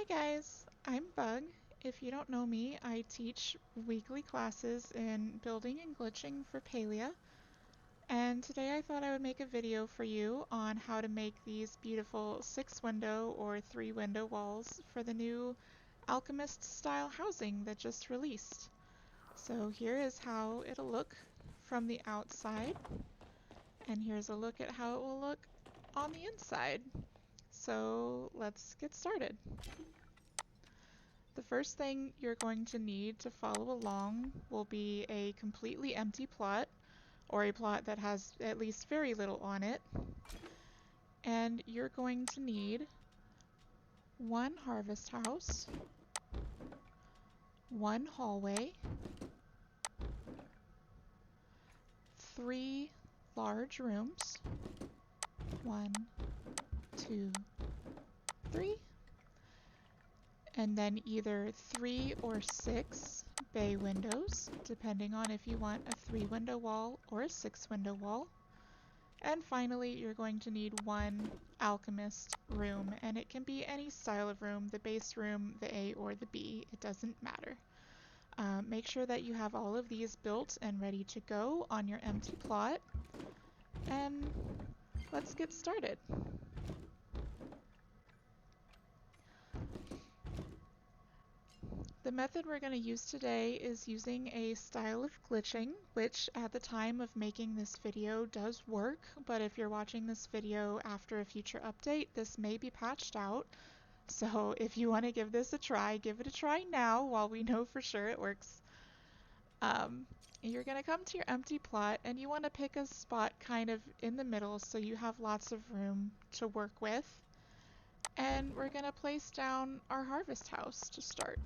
guys, I'm Bug. If you don't know me, I teach weekly classes in building and glitching for Palia. And today I thought I would make a video for you on how to make these beautiful 6-window or 3-window walls for the new Alchemist style housing that just released. So here is how it'll look from the outside, and here's a look at how it will look on the inside. So let's get started. The first thing you're going to need to follow along will be a completely empty plot, or a plot that has at least very little on it. And you're going to need one harvest house, one hallway, 3 large rooms, 1, 2, 3, and then either 3 or 6 bay windows, depending on if you want a 3-window wall or a 6-window wall. And finally, you're going to need one alchemist room, and it can be any style of room, the base room, the A or the B, it doesn't matter. Make sure that you have all of these built and ready to go on your empty plot, and let's get started. The method we're going to use today is using a style of glitching, which at the time of making this video does work, but if you're watching this video after a future update, this may be patched out. So if you want to give this a try, give it a try now while we know for sure it works. You're going to come to your empty plot, and you want to pick a spot kind of in the middle so you have lots of room to work with. And we're going to place down our harvest house to start.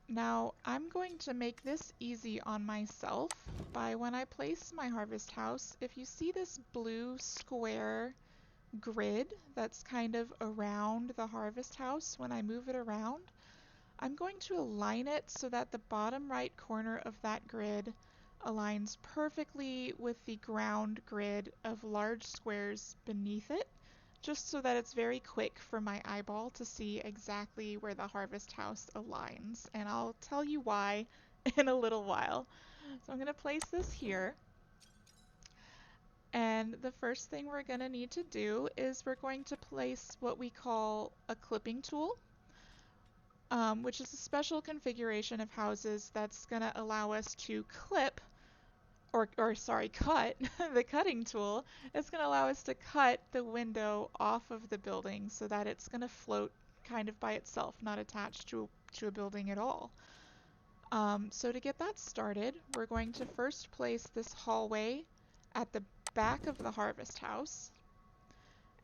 Now, I'm going to make this easy on myself by when I place my harvest house, if you see this blue square grid that's kind of around the harvest house, when I move it around, I'm going to align it so that the bottom right corner of that grid aligns perfectly with the ground grid of large squares beneath it, just so that it's very quick for my eyeball to see exactly where the harvest house aligns. And I'll tell you why in a little while. So I'm going to place this here. And the first thing we're going to need to do is we're going to place what we call a clipping tool, which is a special configuration of houses that's going to allow us to clip cut. The cutting tool is going to allow us to cut the window off of the building so that it's going to float kind of by itself, not attached to a building at all. So to get that started, we're going to first place this hallway at the back of the harvest house,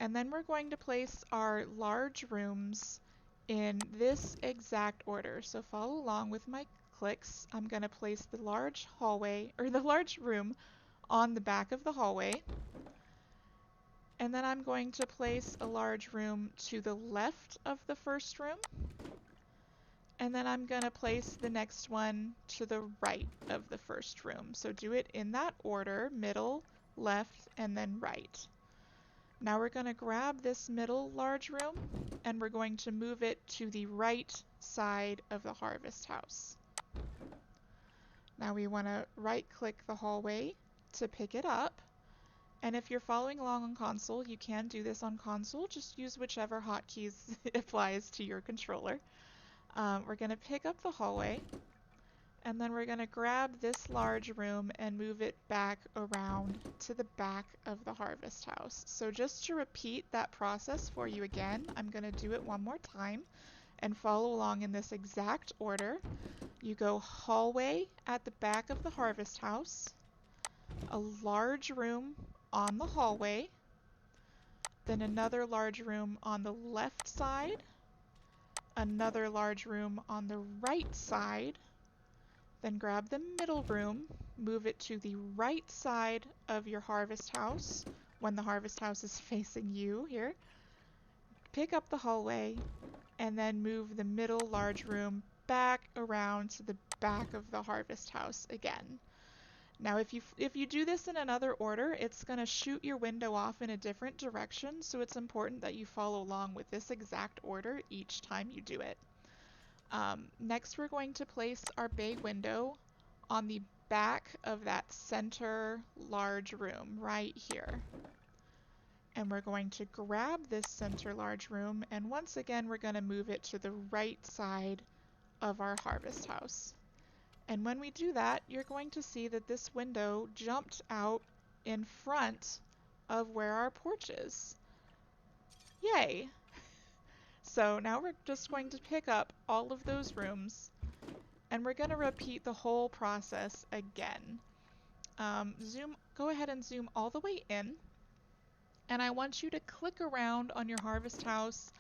and then we're going to place our large rooms in this exact order. So follow along with my clicks. I'm going to place the large hallway, or the large room, on the back of the hallway, and then I'm going to place a large room to the left of the first room, and then I'm going to place the next one to the right of the first room. So do it in that order: middle, left, and then right. Now we're going to grab this middle large room and we're going to move it to the right side of the harvest house. Now we want to right click the hallway to pick it up, and if you're following along on console, you can do this on console, just use whichever hotkeys applies to your controller. We're going to pick up the hallway, and then we're going to grab this large room and move it back around to the back of the harvest house. So just to repeat that process for you again, I'm going to do it one more time and follow along in this exact order. You go hallway at the back of the harvest house, a large room on the hallway, then another large room on the left side, another large room on the right side, then grab the middle room, move it to the right side of your harvest house when the harvest house is facing you here. Pick up the hallway and then move the middle large room back around to the back of the harvest house again. Now if you do this in another order, it's going to shoot your window off in a different direction, so it's important that you follow along with this exact order each time you do it. Next, we're going to place our bay window on the back of that center large room right here. And we're going to grab this center large room, and once again we're going to move it to the right side of our harvest house. And when we do that, you're going to see that this window jumped out in front of where our porch is. Yay! So now we're just going to pick up all of those rooms, and we're going to repeat the whole process again. Go ahead and zoom all the way in, and I want you to click around on your harvest house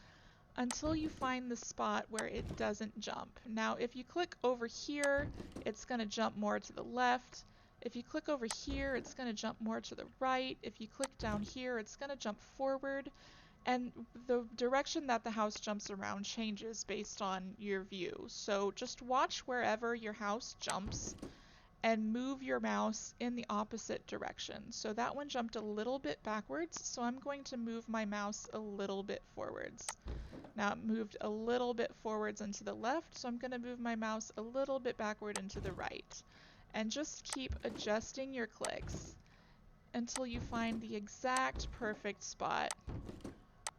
until you find the spot where it doesn't jump. Now, if you click over here, it's going to jump more to the left. If you click over here, it's going to jump more to the right. If you click down here, it's going to jump forward. And the direction that the house jumps around changes based on your view. So just watch wherever your house jumps and move your mouse in the opposite direction. So that one jumped a little bit backwards, so I'm going to move my mouse a little bit forwards. Now it moved a little bit forwards and to the left, so I'm going to move my mouse a little bit backward and to the right. And just keep adjusting your clicks until you find the exact perfect spot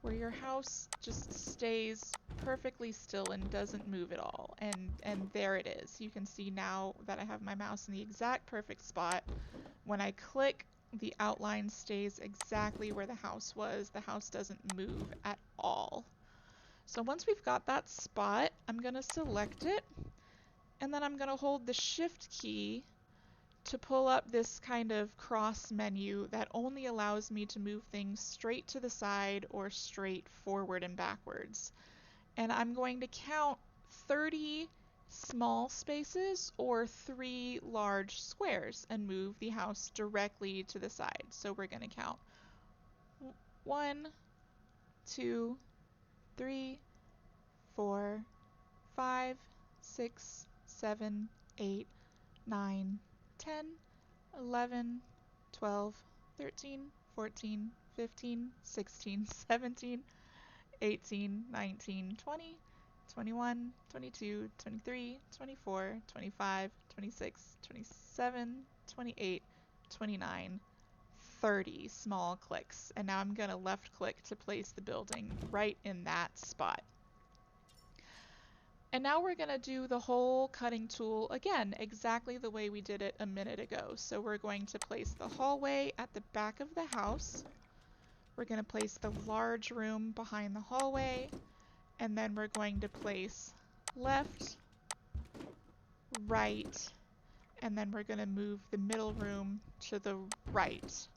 where your house just stays perfectly still and doesn't move at all. And there it is. You can see now that I have my mouse in the exact perfect spot. When I click, the outline stays exactly where the house was. The house doesn't move at all. So once we've got that spot, I'm going to select it, and then I'm going to hold the Shift key to pull up this kind of cross menu that only allows me to move things straight to the side or straight forward and backwards. And I'm going to count 30 small spaces or 3 large squares and move the house directly to the side. So we're going to count 1, 2, 3, 4, 5, 6, 7, 8, 9, 10, 11, 12, 13, 14, 15, 16, 17, 18, 19, 20, 21, 22, 23, 24, 25, 26, 27, 28, 29, 30 small clicks. And now I'm going to left click to place the building right in that spot. And now we're going to do the whole cutting tool again, exactly the way we did it a minute ago. So we're going to place the hallway at the back of the house. We're going to place the large room behind the hallway. And then we're going to place left, right, and then we're going to move the middle room to the right.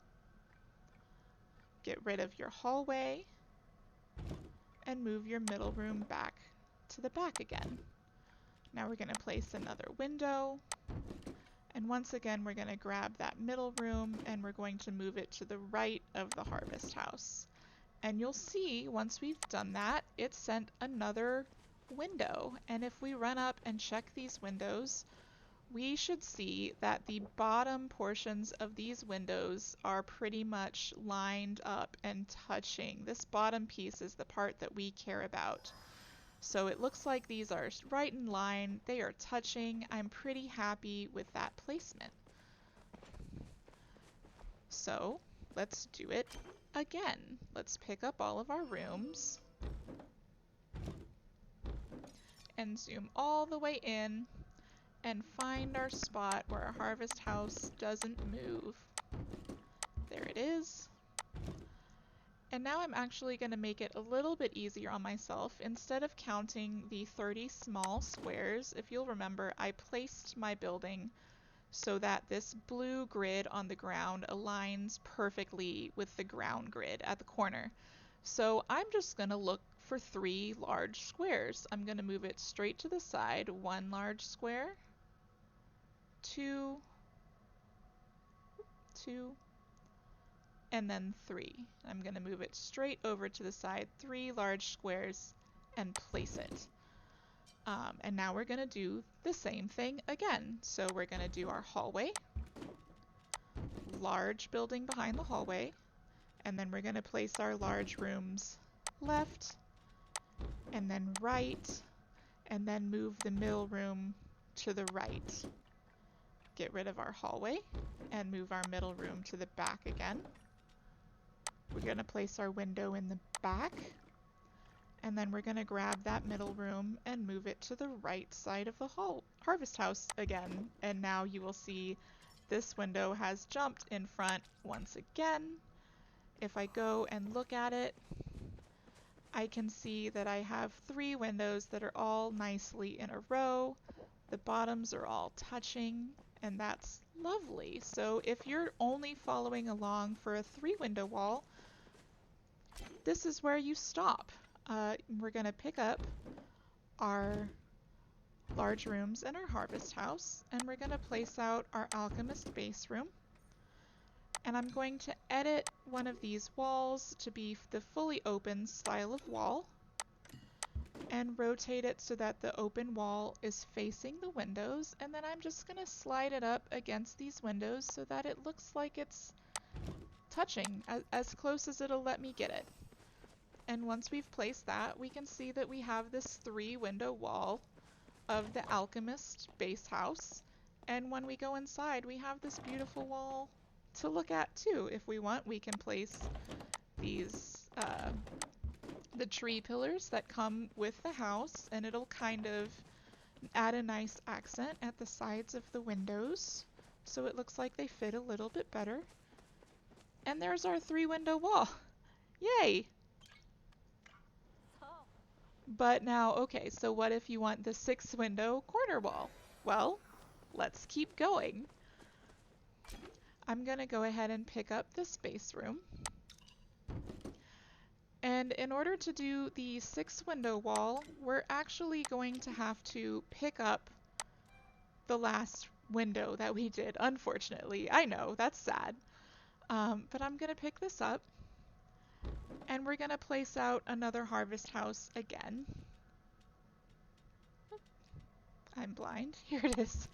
Get rid of your hallway and move your middle room back to the back again. Now we're going to place another window, and once again we're going to grab that middle room and we're going to move it to the right of the harvest house. And you'll see once we've done that, it sent another window. And if we run up and check these windows, we should see that the bottom portions of these windows are pretty much lined up and touching. This bottom piece is the part that we care about. So it looks like these are right in line. They are touching. I'm pretty happy with that placement. So let's do it again. Let's pick up all of our rooms and zoom all the way in and find our spot where our harvest house doesn't move. There it is. And now I'm actually going to make it a little bit easier on myself. Instead of counting the 30 small squares, if you'll remember, I placed my building so that this blue grid on the ground aligns perfectly with the ground grid at the corner. So I'm just going to look for 3 large squares. I'm going to move it straight to the side, 1 large square, 2, 2, and then 3. I'm going to move it straight over to the side, 3 large squares, and place it. And now we're going to do the same thing again. So we're going to do our hallway, large building behind the hallway, and then we're going to place our large rooms left, and then right, and then move the middle room to the right. Get rid of our hallway and move our middle room to the back again. We're going to place our window in the back, and then we're going to grab that middle room and move it to the right side of the harvest house again. And now you will see this window has jumped in front once again. If I go and look at it, I can see that I have 3 windows that are all nicely in a row. The bottoms are all touching, and that's lovely. So if you're only following along for a 3-window wall, this is where you stop. We're going to pick up our large rooms in our harvest house, and we're going to place out our alchemist base room. And I'm going to edit one of these walls to be the fully open style of wall, and rotate it so that the open wall is facing the windows, and then I'm just going to slide it up against these windows so that it looks like it's touching as close as it'll let me get it. And once we've placed that, we can see that we have this 3-window wall of the alchemist base house, and when we go inside we have this beautiful wall to look at too. If we want, we can place these the tree pillars that come with the house, and it'll kind of add a nice accent at the sides of the windows so it looks like they fit a little bit better. And there's our 3-window wall. Yay! But now, okay, so what if you want the 6-window corner wall? Well, let's keep going. I'm going to go ahead and pick up the space room. And in order to do the 6-window wall, we're actually going to have to pick up the last window that we did, unfortunately. I know, that's sad. But I'm going to pick this up, and we're going to place out another harvest house again. I'm blind. Here it is.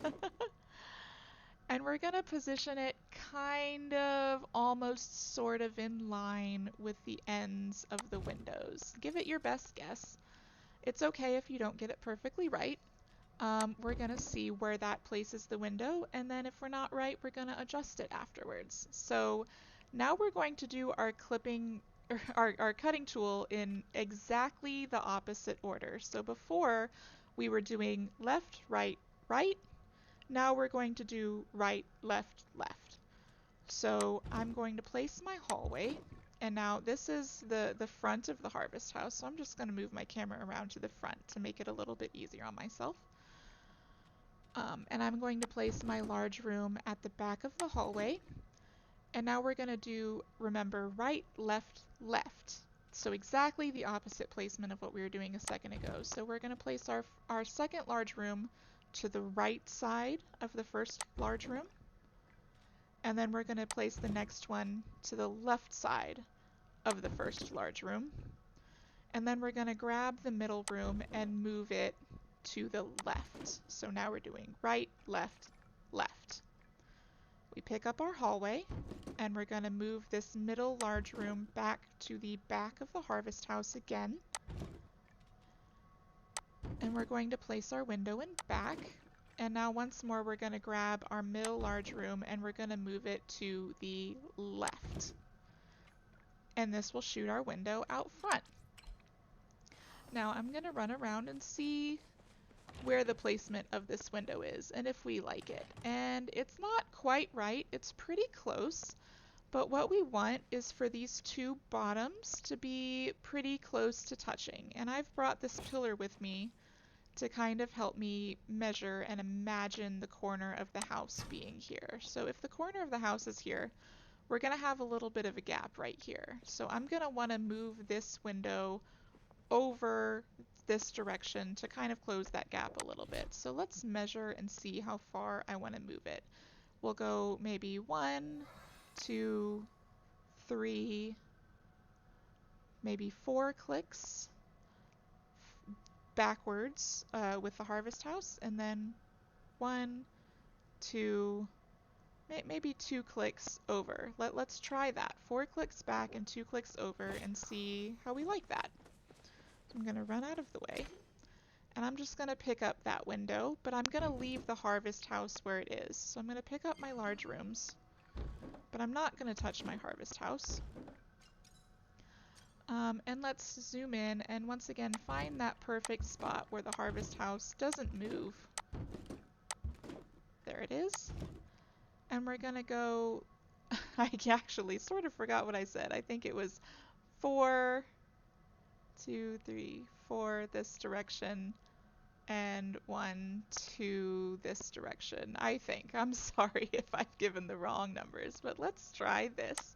And we're going to position it kind of almost sort of in line with the ends of the windows. Give it your best guess. It's okay if you don't get it perfectly right. We're going to see where that places the window, and then if we're not right, we're going to adjust it afterwards. So now we're going to do our clipping, our cutting tool in exactly the opposite order. So before we were doing left, right, right. Now we're going to do right, left, left. So I'm going to place my hallway, and now this is the front of the harvest house, so I'm just going to move my camera around to the front to make it a little bit easier on myself. And I'm going to place my large room at the back of the hallway, and now we're going to do, remember, right, left, left. So exactly the opposite placement of what we were doing a second ago. So we're going to place our second large room to the right side of the first large room, and then we're going to place the next one to the left side of the first large room, and then we're going to grab the middle room and move it to the left. So now we're doing right, left, left. We pick up our hallway, and we're going to move this middle large room back to the back of the harvest house again. And we're going to place our window in back. And now once more we're going to grab our middle large room and we're going to move it to the left. And this will shoot our window out front. Now I'm going to run around and see where the placement of this window is and if we like it. And it's not quite right, it's pretty close, but what we want is for these 2 bottoms to be pretty close to touching. And I've brought this pillar with me to kind of help me measure and imagine the corner of the house being here. So if the corner of the house is here, we're going to have a little bit of a gap right here. So I'm going to want to move this window over this direction to kind of close that gap a little bit. So let's measure and see how far I want to move it. We'll go maybe 1, 2, 3, maybe 4 clicks backwards with the harvest house, and then 1, 2, maybe 2 clicks over. Let's try that. 4 clicks back and 2 clicks over and see how we like that. So I'm going to run out of the way. And I'm just going to pick up that window, but I'm going to leave the harvest house where it is. So I'm going to pick up my large rooms, but I'm not going to touch my harvest house. And let's zoom in and once again find that perfect spot where the harvest house doesn't move. There it is. And we're going to go, I actually sort of forgot what I said. I think it was 4, 2, 3, 4 this direction. And 1, 2 this direction, I think. I'm sorry if I've given the wrong numbers, but let's try this.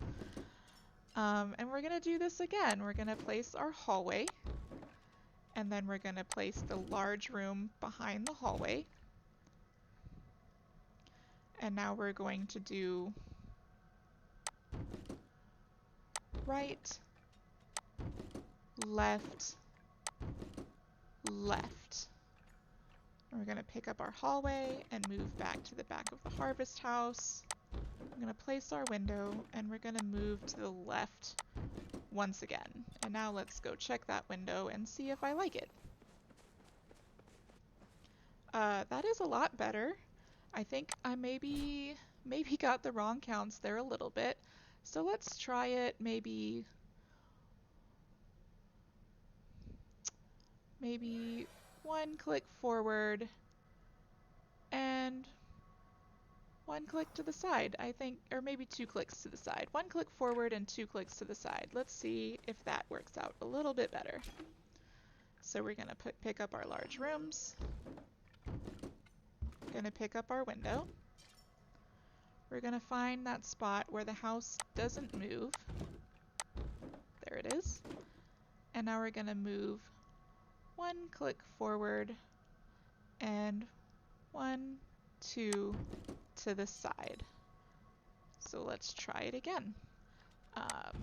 And we're going to do this again. We're going to place our hallway, and then we're going to place the large room behind the hallway. And now we're going to do right, left, left. We're going to pick up our hallway and move back to the back of the harvest house. I'm going to place our window and we're going to move to the left once again. And now let's go check that window and see if I like it. That is a lot better. I think I maybe got the wrong counts there a little bit. So let's try it maybe 1 click forward and 1 click to the side, I think, or maybe 2 clicks to the side. 1 click forward and 2 clicks to the side. Let's see if that works out a little bit better. So we're going to pick up our large rooms. Going to pick up our window. We're going to find that spot where the house doesn't move. There it is. And now we're going to move 1 click forward and 1, 2 to the side. So let's try it again.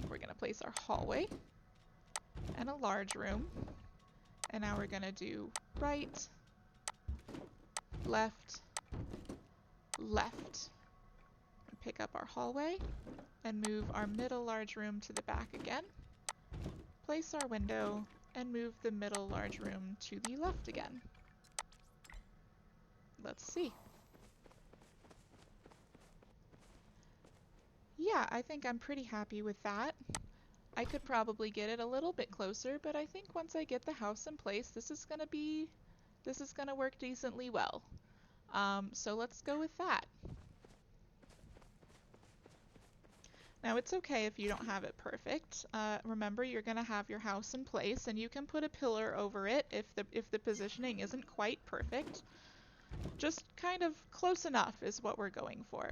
We're going to place our hallway and a large room. And now we're going to do right, left, left. Pick up our hallway and move our middle large room to the back again. Place our window and move the middle large room to the left again. Let's see. Yeah, I think I'm pretty happy with that. I could probably get it a little bit closer, but I think once I get the house in place, this is gonna work decently well. So let's go with that. Now it's okay if you don't have it perfect. Remember, you're gonna have your house in place, and you can put a pillar over it if the positioning isn't quite perfect. Just kind of close enough is what we're going for.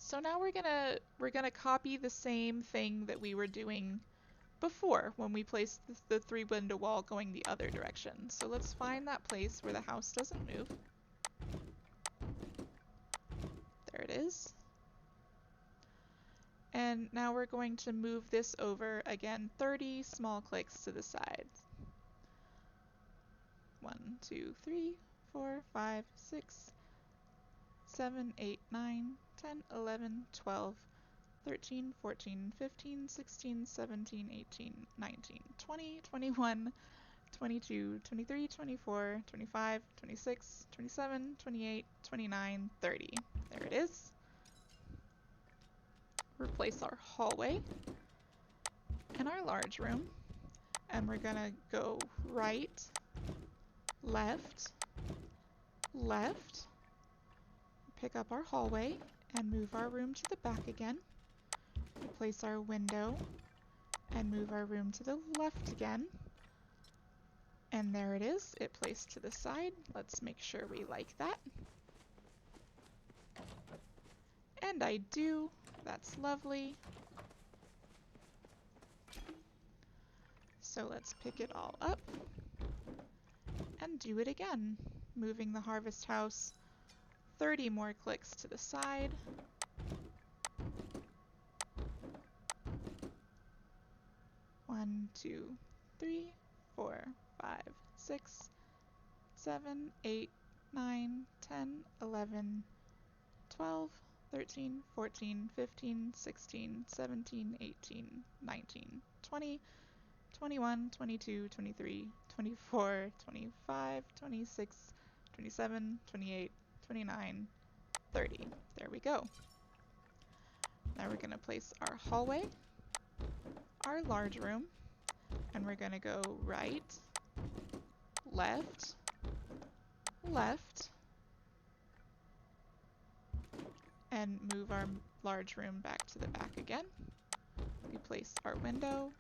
So now we're gonna copy the same thing that we were doing before when we placed the 3-window wall going the other direction. So let's find that place where the house doesn't move. There it is. And now we're going to move this over again 30 small clicks to the sides. 1, 2, 3, 4, 5, 6, 7, 8, 9, 10, 11, 12, 13, 14, 15, 16, 17, 18, 19, 20, 21, 22, 23, 24, 25, 26, 27, 28, 29, 30. There it is. Replace our hallway and our large room. And we're gonna go right, left, left. Pick up our hallway and move our room to the back again. Replace our window and move our room to the left again. And there it is, it placed to the side. Let's make sure we like that. And I do. That's lovely. So let's pick it all up and do it again, moving the harvest house 30 more clicks to the side. One, 2, 3, 4, 5, 6, 7, 8, 9, 10, 11, 12, 13, 14, 15, 16, 17, 18, 19, 20, 21, 22, 23, 24, 25, 26, 27, 28, 29, 30. There we go. Now we're going to place our hallway, our large room, and we're going to go right, left, left, and move our large room back to the back again. We place our window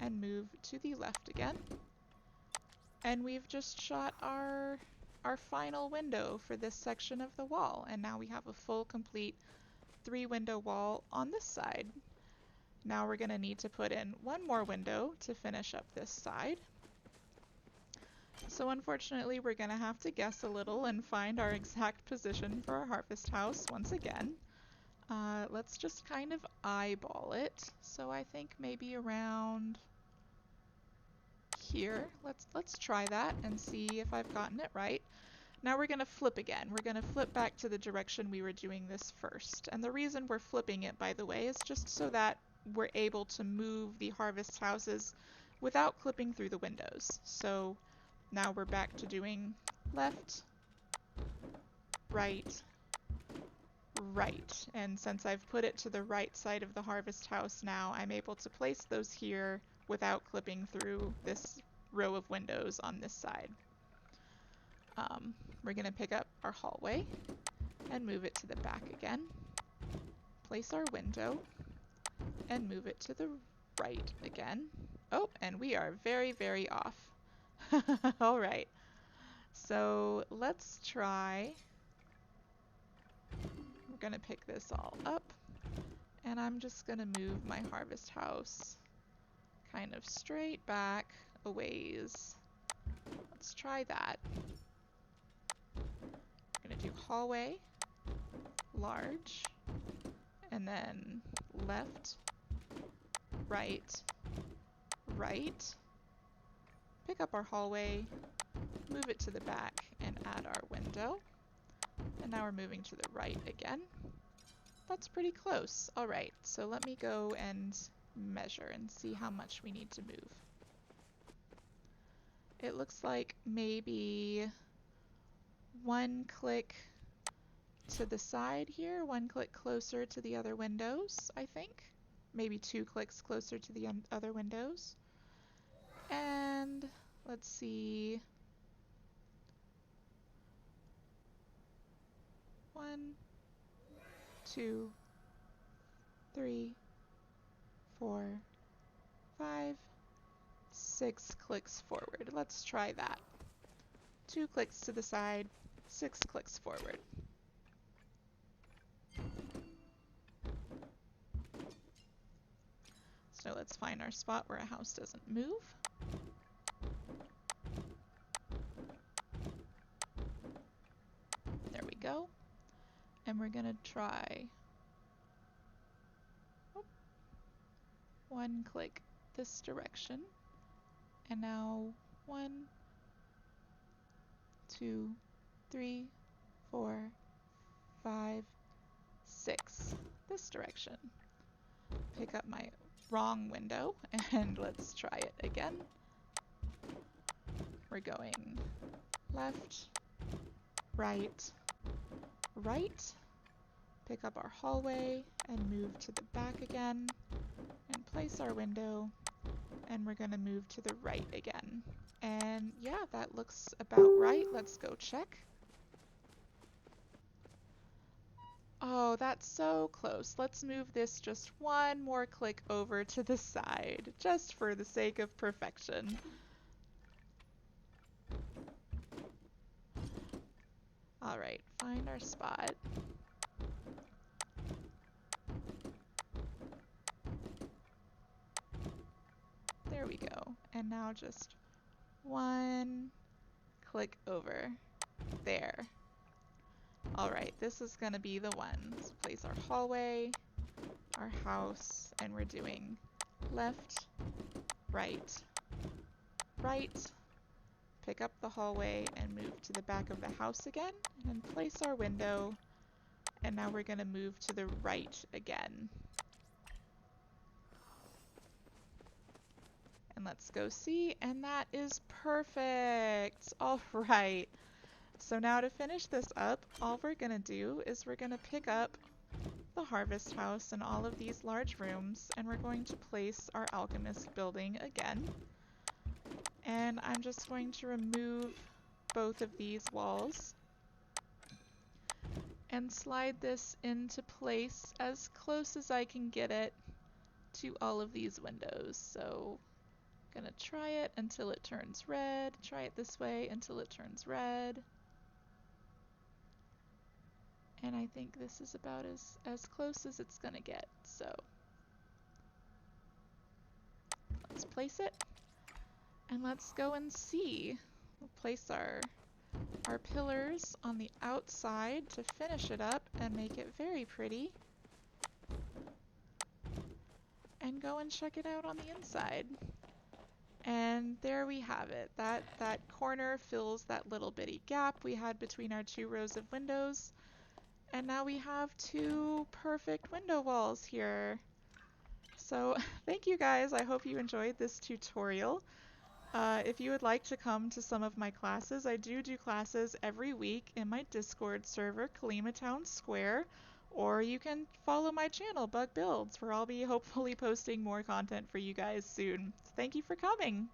and move to the left again. And we've just shot our final window for this section of the wall. And now we have a full, complete 3-window wall on this side. Now we're going to need to put in one more window to finish up this side. So unfortunately, we're going to have to guess a little and find our exact position for our harvest house once again. Let's just kind of eyeball it. So I think maybe around here. Let's try that and see if I've gotten it right. Now we're going to flip again. We're going to flip back to the direction we were doing this first. And the reason we're flipping it, by the way, is just so that we're able to move the harvest houses without clipping through the windows. So now we're back to doing left, right, right. And since I've put it to the right side of the harvest house now, I'm able to place those here without clipping through this row of windows on this side. We're going to pick up our hallway and move it to the back again. Place our window and move it to the right again. Oh, and we are very, very off. All right. So let's try. We're going to pick this all up. And I'm just going to move my harvest house kind of straight back a ways. Let's try that. I'm going to do hallway, large, and then left, right, right. Pick up our hallway, move it to the back, and add our window. And now we're moving to the right again. That's pretty close. All right, so let me go and measure and see how much we need to move. It looks like maybe 1 click to the side here, 1 click closer to the other windows, I think. Maybe 2 clicks closer to the other windows. And let's see. 1, 2, 3, 4, 5, 6 clicks forward. Let's try that. 2 clicks to the side, 6 clicks forward. So let's find our spot where a house doesn't move. There we go. And we're gonna try 1 click this direction. And now 1, 2, 3, 4, 5, 6 this direction. Pick up my wrong window and let's try it again. We're going left, right, right. Pick up our hallway and move to the back again and place our window, and we're going to move to the right again. And yeah, that looks about right. Let's go check. Oh, that's so close. Let's move this just 1 more click over to the side, just for the sake of perfection. All right, find our spot. There we go. And now just 1 click over there. All right, this is gonna be the one. Let's place our hallway, our house, and we're doing left, right, right. Pick up the hallway and move to the back of the house again, and place our window, And now we're going to move to the right again. And let's go see, and that is perfect. All right. So now to finish this up, all we're going to do is we're going to pick up the harvest house and all of these large rooms, and we're going to place our alchemist building again. And I'm just going to remove both of these walls and slide this into place as close as I can get it to all of these windows. So I'm gonna try it until it turns red, try it this way until it turns red. And I think this is about as close as it's gonna get. So let's place it and let's go and see. We'll place our pillars on the outside to finish it up and make it very pretty. And go and check it out on the inside. And there we have it. That corner fills that little bitty gap we had between our two rows of windows. And now we have two perfect window walls here. So thank you guys. I hope you enjoyed this tutorial. If you would like to come to some of my classes, I do classes every week in my Discord server, Kalima Town Square, or you can follow my channel, Bug Builds, where I'll be hopefully posting more content for you guys soon. Thank you for coming!